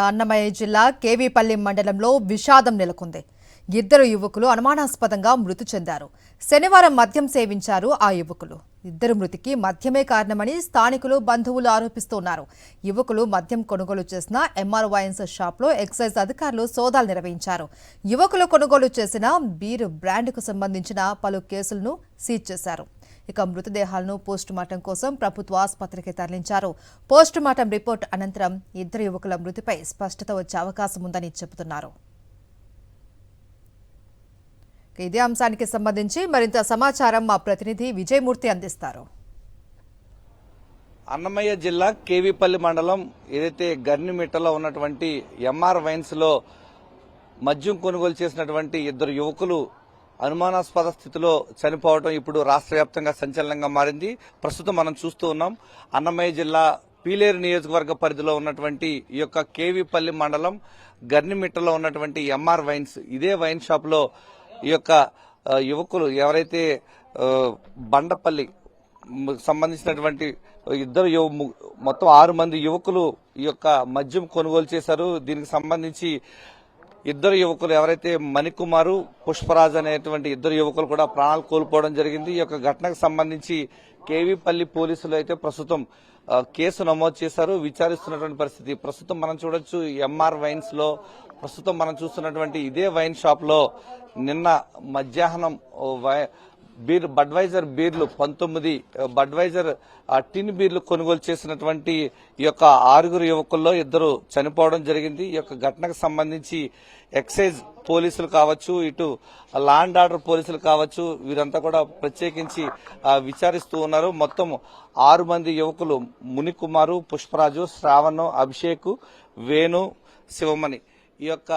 అన్నమయ్య జిల్లా కేవీపల్లి మండలంలో విషాదం నెలకొంది. ఇద్దరు యువకులు అనుమానాస్పదంగా మృతి చెందారు. శనివారం మద్యం సేవించారు ఆ యువకులు. ఇద్దరు మృతికి మద్యమే కారణమని స్థానికులు, బంధువులు ఆరోపిస్తున్నారు. యువకులు మద్యం కొనుగోలు చేసిన ఎంఆర్ వైన్స్ షాప్లో ఎక్సైజ్ అధికారులు సోదాలు నిర్వహించారు. యువకులు కొనుగోలు చేసిన బీర్ బ్రాండ్కు సంబంధించిన పలు కేసులను సీజ్ చేశారు. ఇక మృతదేహాలను పోస్టుమార్టం కోసం ప్రభుత్వ ఆసుపత్రికి తరలించారు. పోస్టుమార్టం రిపోర్ట్ అనంతరం ఇద్దరు యువకుల మృతిపై స్పష్టత వచ్చే అవకాశం ఉందని చెబుతున్నారు. ఇదే అంశానికి సంబంధించి మరింత సమాచారం మా ప్రతినిధి విజయమూర్తి అందిస్తారు. అన్నమయ్య జిల్లా కేవీపల్లి మండలం ఏదైతే గర్నిమిట్టలో ఉన్నటువంటి ఎంఆర్ వైన్స్ లో మద్యం కొనుగోలు చేసినటువంటి ఇద్దరు యువకులు అనుమానాస్పద స్థితిలో చనిపోవడం ఇప్పుడు రాష్ట్ర వ్యాప్తంగా సంచలనంగా మారింది. ప్రస్తుతం మనం చూస్తూ ఉన్నాం అన్నమయ్య జిల్లా పీలేరు నియోజకవర్గ పరిధిలో ఉన్నటువంటి ఈ యొక్క కేవీపల్లి మండలం గర్నిమిట్టలో ఉన్నటువంటి ఎంఆర్ వైన్స్, ఇదే వైన్ షాప్ లో ఈ యొక్క యువకులు ఎవరైతే బండపల్లి సంబంధించినటువంటి ఇద్దరు మొత్తం 6 మంది యువకులు ఈ యొక్క మద్యం కొనుగోలు చేశారు. దీనికి సంబంధించి ఇద్దరు యువకులు ఎవరైతే మణికుమారు, పుష్పరాజ్ అనేటువంటి ఇద్దరు యువకులు కూడా ప్రాణాలు కోల్పోవడం జరిగింది. ఈ యొక్క ఘటనకు సంబంధించి కేవీపల్లి పోలీసులు అయితే ప్రస్తుతం కేసు నమోదు చేశారు, విచారిస్తున్నటువంటి పరిస్థితి. ప్రస్తుతం మనం చూడొచ్చు ఎంఆర్ వైన్స్ లో ప్రస్తుతం మనం ఇదే వైన్ షాప్ లో నిన్న మధ్యాహ్నం బడ్వైజర్ బీర్లు 19 బడ్వైజర్ టిన్ బీర్లు కొనుగోలు చేసినటువంటి ఈ యొక్క 6 యువకుల్లో ఇద్దరు చనిపోవడం జరిగింది. ఈ యొక్క ఘటనకు సంబంధించి ఎక్సైజ్ పోలీసులు కావచ్చు, ఇటు లా అండ్ ఆర్డర్ పోలీసులు కావచ్చు, వీరంతా కూడా ప్రత్యేకించి విచారిస్తూ ఉన్నారు. మొత్తం 6 మంది యువకులు మునికుమారు, పుష్పరాజు, శ్రావణ్, అభిషేక్, వేణు, శివమణి, ఈ యొక్క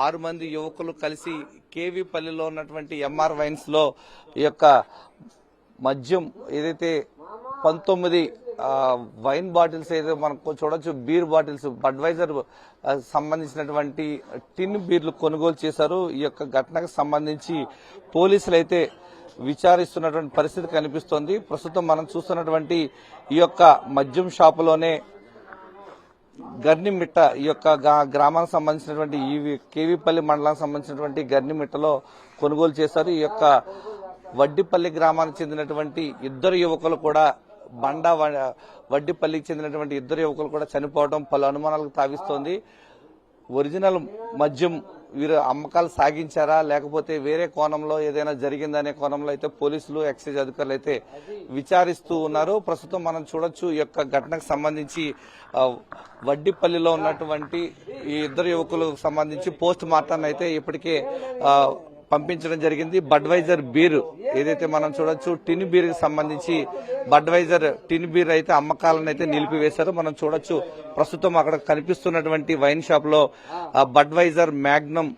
6 మంది యువకులు కలిసి కేవీపల్లిలో ఉన్నటువంటి ఎంఆర్ వైన్స్ లో ఈ యొక్క మద్యం ఏదైతే 19 వైన్ బాటిల్స్ అయితే మనం చూడొచ్చు, బీర్ బాటిల్స్ బడ్వైజర్ సంబంధించినటువంటి టిన్ బీర్లు కొనుగోలు చేశారు. ఈ యొక్క ఘటనకు సంబంధించి పోలీసులు అయితే విచారిస్తున్నటువంటి పరిస్థితి కనిపిస్తోంది. ప్రస్తుతం మనం చూస్తున్నటువంటి ఈ యొక్క మద్యం షాపులోనే గర్నిమిట్ట, ఈ యొక్క గ్రామానికి సంబంధించినటువంటి ఈ కేవీపల్లి మండలానికి సంబంధించినటువంటి గర్నిమిట్టలో కొనుగోలు చేశారు. ఈ యొక్క వడ్డిపల్లి గ్రామానికి చెందినటువంటి ఇద్దరు యువకులు కూడా వడ్డిపల్లికి చెందినటువంటి ఇద్దరు యువకులు కూడా చనిపోవడం పలు అనుమానాలకు తావిస్తోంది. ఒరిజినల్ మద్యం వీరు అమ్మకాలు సాగించారా, లేకపోతే వేరే కోణంలో ఏదైనా జరిగిందనే కోణంలో అయితే పోలీసులు, ఎక్సైజ్ అధికారులు అయితే విచారిస్తూ ఉన్నారు. ప్రస్తుతం మనం చూడొచ్చు ఈ యొక్క ఘటనకు సంబంధించి వడ్డిపల్లిలో ఉన్నటువంటి ఈ ఇద్దరు యువకులకు సంబంధించి పోస్ట్ మార్టం అయితే ఇప్పటికే పంపించడం జరిగింది. బడ్వైజర్ బీర్ ఏదైతే మనం చూడొచ్చు, టిన్ బీర్ కి సంబంధించి బడ్వైజర్ టిన్ బీర్ అయితే అమ్మకాలను అయితే నిలిపివేశారు. మనం చూడొచ్చు ప్రస్తుతం అక్కడ కనిపిస్తున్నటువంటి వైన్ షాప్ లో బడ్వైజర్ మ్యాగ్నమ్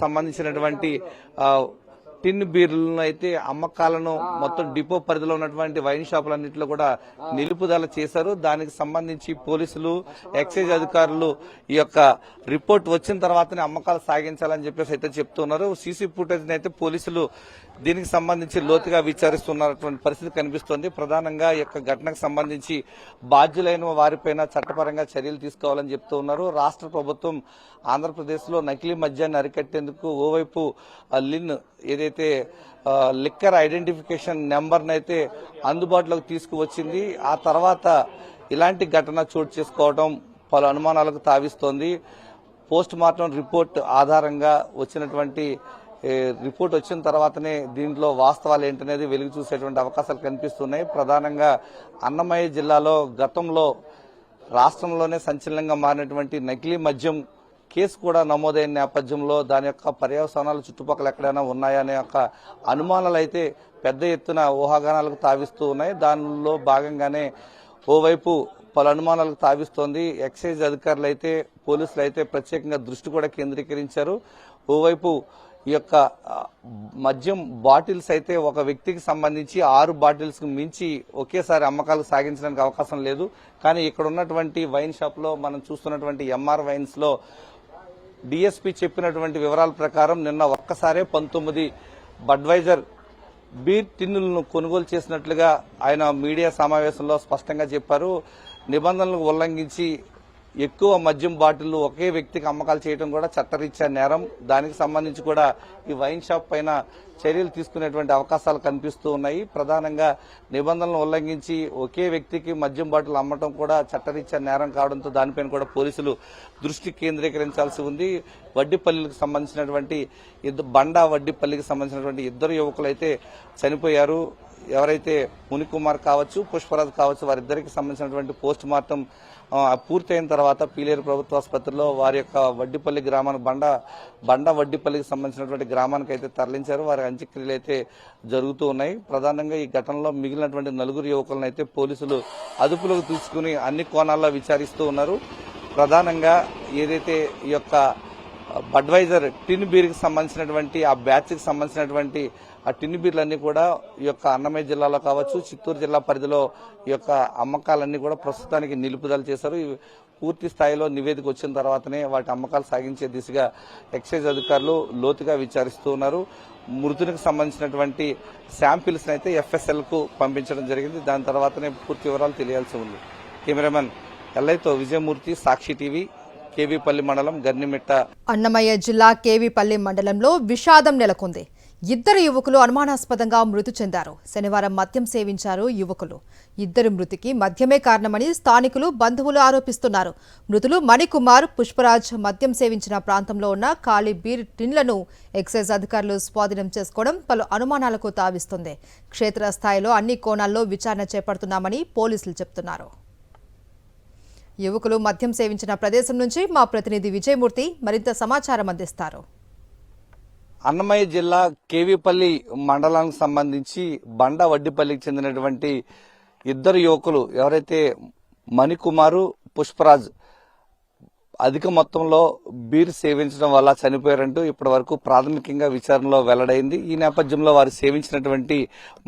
సంబంధించినటువంటి టిన్ బీర్లను అయితే అమ్మకాలను మొత్తం డిపో పరిధిలో ఉన్నటువంటి వైన్ షాపులన్నింటిలో కూడా నిలుపుదల చేశారు. దానికి సంబంధించి పోలీసులు, ఎక్సైజ్ అధికారులు ఈ యొక్క రిపోర్ట్ వచ్చిన తర్వాతనే అమ్మకాలు సాగించాలని చెప్పేసి అయితే చెప్తున్నారు. సీసీ ఫుటేజ్ అయితే పోలీసులు దీనికి సంబంధించి లోతుగా విచారిస్తున్నటువంటి పరిస్థితి కనిపిస్తోంది. ప్రధానంగా ఈ యొక్క ఘటనకు సంబంధించి బాధ్యులైన వారిపైన చట్టపరంగా చర్యలు తీసుకోవాలని చెప్తూ ఉన్నారు. రాష్ట్ర ప్రభుత్వం ఆంధ్రప్రదేశ్ లో నకిలీ మద్యాన్ని అరికట్టేందుకు ఓవైపు లిన్ ఏదైతే లిక్కర్ ఐడెంటిఫికేషన్ నెంబర్ నైతే అందుబాటులోకి తీసుకువచ్చింది. ఆ తర్వాత ఇలాంటి ఘటన చోటు చేసుకోవడం పలు అనుమానాలకు తావిస్తోంది. పోస్ట్ మార్టం రిపోర్ట్ ఆధారంగా వచ్చినటువంటి రిపోర్ట్ వచ్చిన తర్వాతనే దీంట్లో వాస్తవాలు ఏంటనేది వెలుగు చూసేటువంటి అవకాశాలు కనిపిస్తున్నాయి. ప్రధానంగా అన్నమయ్య జిల్లాలో గతంలో రాష్ట్రంలోనే సంచలనంగా మారినటువంటి నకిలీ మద్యం కేసు కూడా నమోదైన నేపథ్యంలో దాని యొక్క పర్యవసానాలు చుట్టుపక్కల ఎక్కడైనా ఉన్నాయనే యొక్క అనుమానాలు అయితే పెద్ద ఎత్తున ఊహాగానాలకు తావిస్తూ ఉన్నాయి. దానిలో భాగంగానే ఓవైపు పలు అనుమానాలకు తావిస్తోంది. ఎక్సైజ్ అధికారులు అయితే, పోలీసులు అయితే ప్రత్యేకంగా దృష్టి కూడా కేంద్రీకరించారు. ఓవైపు ఈ యొక్క మద్యం బాటిల్స్ అయితే ఒక వ్యక్తికి సంబంధించి 6 బాటిల్స్ కు మించి ఒకేసారి అమ్మకాలు సాగించడానికి అవకాశం లేదు. కానీ ఇక్కడ ఉన్నటువంటి వైన్ షాప్ లో మనం చూస్తున్నటువంటి ఎంఆర్ వైన్స్ లో డీఎస్పీ చెప్పినటువంటి వివరాల ప్రకారం నిన్న ఒక్కసారే 19 బడ్వైజర్ బీర్ టిన్నులను కొనుగోలు చేసినట్లుగా ఆయన మీడియా సమావేశంలో స్పష్టంగా చెప్పారు. నిబంధనలను ఉల్లంఘించి ఎక్కువ మద్యం బాటిళ్లు ఒకే వ్యక్తికి అమ్మకాలు చేయడం కూడా చట్టరీత్యా నేరం. దానికి సంబంధించి కూడా ఈ వైన్ షాప్ పైన చర్యలు తీసుకునేటువంటి అవకాశాలు కనిపిస్తూ ఉన్నాయి. ప్రధానంగా నిబంధనలను ఉల్లంఘించి ఒకే వ్యక్తికి మద్యం బాటిల్ అమ్మటం కూడా చట్టరీత్యా నేరం కావడంతో దానిపైన కూడా పోలీసులు దృష్టి కేంద్రీకరించాల్సి ఉంది. వడ్డిపల్లికి సంబంధించినటువంటి బండా వడ్డిపల్లికి సంబంధించినటువంటి ఇద్దరు యువకులైతే చనిపోయారు. ఎవరైతే మునికుమార్ కావచ్చు, పుష్పరాజ్ కావచ్చు, వారిద్దరికి సంబంధించినటువంటి పోస్ట్ మార్టం పూర్తయిన తర్వాత పీలేరు ప్రభుత్వ ఆసుపత్రిలో వారి యొక్క వడ్డిపల్లి గ్రామానికి బండ వడ్డిపల్లికి సంబంధించినటువంటి గ్రామానికి అయితే తరలించారు. వారి అంత్యక్రియలు అయితే జరుగుతూ ఉన్నాయి. ప్రధానంగా ఈ ఘటనలో మిగిలినటువంటి నలుగురు యువకులను అయితే పోలీసులు అదుపులోకి తీసుకుని అన్ని కోణాల్లో విచారిస్తూ ఉన్నారు. ప్రధానంగా ఏదైతే ఈ యొక్క బడ్వైజర్ టిన్ బీర్కి సంబంధించినటువంటి ఆ బ్యాచ్కి సంబంధించినటువంటి ఆ టిన్ బీర్లన్నీ కూడా ఈ యొక్క అన్నమయ్య జిల్లాలో కావచ్చు, చిత్తూరు జిల్లా పరిధిలో ఈ యొక్క అమ్మకాలన్నీ కూడా ప్రస్తుతానికి నిలుపుదల చేశారు. పూర్తి స్థాయిలో నివేదిక వచ్చిన తర్వాతనే వాటి అమ్మకాలు సాగించే దిశగా ఎక్సైజ్ అధికారులు లోతుగా విచారిస్తూ ఉన్నారు. మృతునికి సంబంధించినటువంటి శాంపిల్స్ అయితే FSL కు పంపించడం జరిగింది. దాని తర్వాతనే పూర్తి వివరాలు తెలియాల్సి ఉంది. కెమెరామెన్ ఎల్ఐతో విజయమూర్తి, సాక్షి టీవీ, కేవీపల్లి మండలం గర్నిమిట్ట. అన్నమయ్య జిల్లా కేవీపల్లి మండలంలో విషాదం నెలకొంది. ఇద్దరు యువకులు అనుమానాస్పదంగా మృతి చెందారు. శనివారం మద్యం సేవించారు యువకులు. ఇద్దరు మృతికి మద్యమే కారణమని స్థానికులు, బంధువులు ఆరోపిస్తున్నారు. మృతులు మణికుమార్, పుష్పరాజ్ మద్యం సేవించిన ప్రాంతంలో ఉన్న ఖాళీ బీర్ టిన్లను ఎక్సైజ్ అధికారులు స్వాధీనం చేసుకోవడం పలు అనుమానాలకు తావిస్తుంది. క్షేత్రస్థాయిలో అన్ని కోణాల్లో విచారణ చేపడుతున్నామని పోలీసులు చెబుతున్నారు. యువకులు మద్యం సేవించిన ప్రదేశం నుంచి మా ప్రతినిధి విజయమూర్తి మరింత సమాచారం అందిస్తారు. అన్నమయ్య జిల్లా కేవీపల్లి మండలానికి సంబంధించి బండ వడ్డిపల్లికి చెందినటువంటి ఇద్దరు యువకులు ఎవరైతే మణికుమారు, పుష్పరాజ్ అధిక మొత్తంలో బీర్ సేవించడం వల్ల చనిపోయారంటూ ఇప్పటి వరకు ప్రాథమికంగా విచారణలో వెల్లడైంది. ఈ నేపథ్యంలో వారు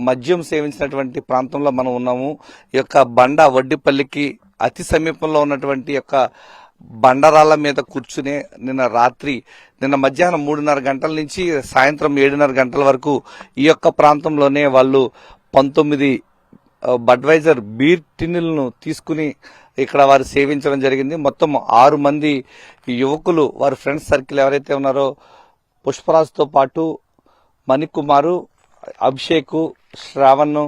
మద్యం సేవించినటువంటి ప్రాంతంలో మనం ఉన్నాము. ఈ యొక్క బండ వడ్డిపల్లికి అతి సమీపంలో ఉన్నటువంటి యొక్క బండరాళ్ల మీద కూర్చునే నిన్న మధ్యాహ్నం 3:30 గంటల నుంచి సాయంత్రం 7:30 గంటల వరకు ఈ యొక్క ప్రాంతంలోనే వాళ్ళు 19 బడ్వైజర్ బీర్ టిన్నులను తీసుకుని ఇక్కడ వారు సేవించడం జరిగింది. మొత్తం 6 మంది యువకులు వారి ఫ్రెండ్స్ సర్కిల్ ఎవరైతే ఉన్నారో పుష్పరాజ్తో పాటు మణికుమారు, అభిషేక్, శ్రావణ్,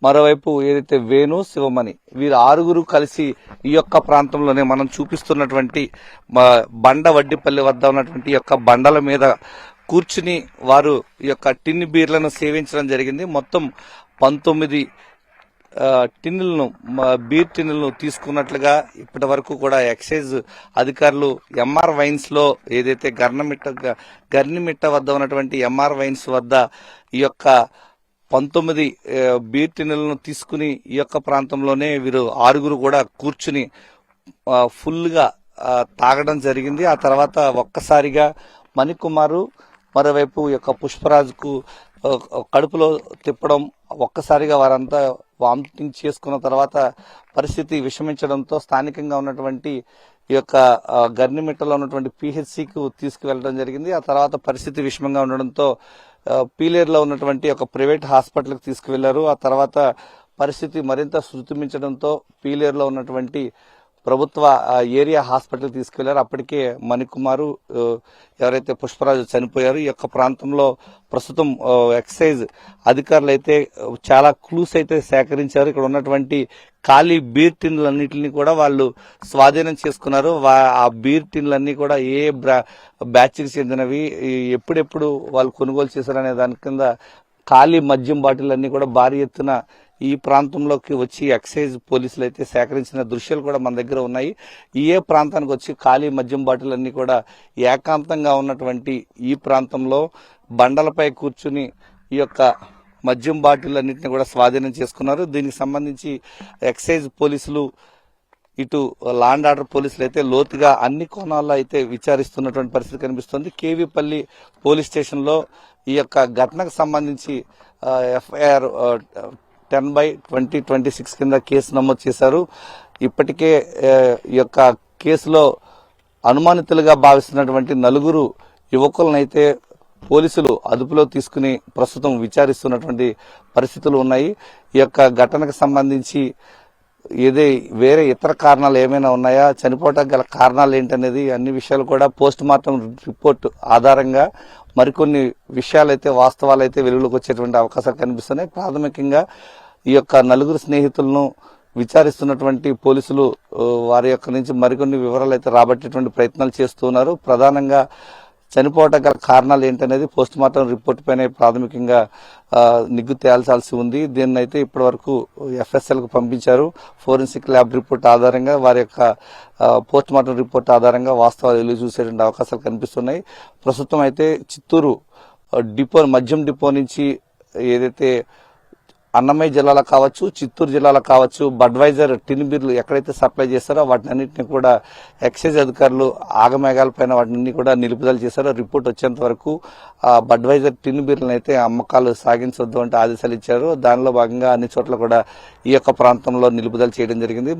మరోవైపు ఏదైతే వేణు, శివమణి వీరు 6 కలిసి ఈ యొక్క ప్రాంతంలోనే మనం చూపిస్తున్నటువంటి బండ వడ్డిపల్లి వద్ద ఉన్నటువంటి యొక్క బండల మీద కూర్చుని వారు ఈ యొక్క టిన్ బీర్లను సేవించడం జరిగింది. మొత్తం 19 బీర్ టిన్నులను తీసుకున్నట్లుగా ఇప్పటి వరకు కూడా ఎక్సైజ్ అధికారులు MR వైన్స్ లో ఏదైతే గర్నిమిట్ట వద్ద ఉన్నటువంటి MR వైన్స్ వద్ద ఈ యొక్క 19 బీర్ టిన్నులను తీసుకుని ఈ యొక్క ప్రాంతంలోనే వీరు 6 కూడా కూర్చుని ఫుల్ గా తాగడం జరిగింది. ఆ తర్వాత ఒక్కసారిగా మణికుమారు, మరోవైపు ఈ యొక్క పుష్పరాజ్ కు కడుపులో తిప్పడం, ఒక్కసారిగా వారంతా వామిటింగ్ చేసుకున్న తర్వాత పరిస్థితి విషమించడంతో స్థానికంగా ఉన్నటువంటి ఈ యొక్క గర్నిమిట్టలో ఉన్నటువంటి PHCకు తీసుకువెళ్లడం జరిగింది. ఆ తర్వాత పరిస్థితి విషమంగా ఉండడంతో పీలేరులో ఉన్నటువంటి ఒక ప్రైవేట్ హాస్పిటల్కి తీసుకువెళ్లారు. ఆ తర్వాత పరిస్థితి మరింత శృతిమించడంతో పీలేరులో ఉన్నటువంటి ప్రభుత్వ ఏరియా హాస్పిటల్ తీసుకెళ్లారు. అప్పటికే మణికుమారు, ఎవరైతే పుష్పరాజు చనిపోయారు. ఈ యొక్క ప్రాంతంలో ప్రస్తుతం ఎక్సైజ్ అధికారులు అయితే చాలా క్లూస్ అయితే సేకరించారు. ఇక్కడ ఉన్నటువంటి ఖాళీ బీర్ టిన్లన్నింటినీ కూడా వాళ్ళు స్వాధీనం చేసుకున్నారు. ఆ బీర్ టిన్లన్నీ కూడా ఏ బ్యాచ్కి చెందినవి, ఎప్పుడెప్పుడు వాళ్ళు కొనుగోలు చేశారనే దాని కింద ఖాళీ మద్యం బాటిల్ అన్ని కూడా భారీ ఎత్తున ఈ ప్రాంతంలోకి వచ్చి ఎక్సైజ్ పోలీసులు అయితే సేకరించిన దృశ్యాలు కూడా మన దగ్గర ఉన్నాయి. ఏ ప్రాంతానికి వచ్చి ఖాళీ మద్యం బాటిల్ అన్ని కూడా ఏకాంతంగా ఉన్నటువంటి ఈ ప్రాంతంలో బండలపై కూర్చుని ఈ యొక్క మద్యం బాటిల్ అన్నింటినీ కూడా స్వాధీనం చేసుకున్నారు. దీనికి సంబంధించి ఎక్సైజ్ పోలీసులు, ఇటు లా అండ్ ఆర్డర్ పోలీసులు అయితే లోతుగా అన్ని కోణాల్లో అయితే విచారిస్తున్నటువంటి పరిస్థితి కనిపిస్తుంది. కేవీపల్లి పోలీస్ స్టేషన్ లో ఈ యొక్క ఘటనకు సంబంధించి FIR 10/2026 కింద కేసు నమోదు చేశారు. ఇప్పటికే ఈ యొక్క కేసులో అనుమానితులుగా భావిస్తున్నటువంటి 4 యువకులనైతే పోలీసులు అదుపులో తీసుకుని ప్రస్తుతం విచారిస్తున్నటువంటి పరిస్థితులు ఉన్నాయి. ఈ యొక్క ఘటనకు సంబంధించి ఏదే వేరే ఇతర కారణాలు ఏమైనా ఉన్నాయా, చనిపోవటానికి గల కారణాలు ఏంటనేది అన్ని విషయాలు కూడా పోస్ట్ మార్టం రిపోర్ట్ ఆధారంగా మరికొన్ని విషయాలైతే వాస్తవాలైతే వెలుగులోకి వచ్చేటువంటి అవకాశాలు కనిపిస్తున్నాయి. ప్రాథమికంగా ఈ యొక్క నలుగురు స్నేహితులను విచారిస్తున్నటువంటి పోలీసులు వారి యొక్క నుంచి మరికొన్ని వివరాలు అయితే రాబట్టేటువంటి ప్రయత్నాలు చేస్తున్నారు. ప్రధానంగా చనిపోవటానికి గల కారణాలు ఏంటనేది పోస్ట్ మార్టం రిపోర్ట్ పైన ప్రాథమికంగా నిగ్గు తేల్చాల్సి ఉంది. దీన్ని అయితే ఇప్పటి వరకు FSL కు పంపించారు. ఫోరెన్సిక్ ల్యాబ్ రిపోర్ట్ ఆధారంగా వారి యొక్క పోస్ట్ మార్టం రిపోర్ట్ ఆధారంగా వాస్తవాలు వెలుగు చూసేటువంటి అవకాశాలు కనిపిస్తున్నాయి. ప్రస్తుతం అయితే చిత్తూరు మద్యం డిపో నుంచి ఏదైతే అన్నమయ్య జిల్లాలో కావచ్చు, చిత్తూరు జిల్లాలో కావచ్చు, బడ్వైజర్ టిన్ బీర్లు ఎక్కడైతే సప్లై చేస్తారో వాటిని అన్నింటినీ కూడా ఎక్సైజ్ అధికారులు ఆగమేఘాల పైన వాటిని కూడా నిలుపుదల చేశారో. రిపోర్ట్ వచ్చేంత వరకు బడ్వైజర్ టిన్ బీర్లను అయితే అమ్మకాలు సాగించవద్దు అంటే ఆదేశాలు ఇచ్చారు. దానిలో భాగంగా అన్ని చోట్ల కూడా ఈ యొక్క ప్రాంతంలో నిలుపుదల చేయడం జరిగింది.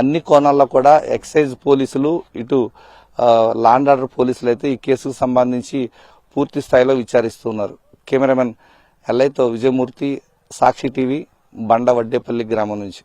అన్ని కోణాల్లో కూడా ఎక్సైజ్ పోలీసులు, ఇటు లా అండ్ ఆర్డర్ పోలీసులు అయితే ఈ కేసుకు సంబంధించి పూర్తి స్థాయిలో విచారిస్తున్నారు. కెమెరామెన్ ఎల్ఐతో విజయమూర్తి, సాక్షి టీవీ, బండ వడ్డేపల్లి గ్రామం నుంచి.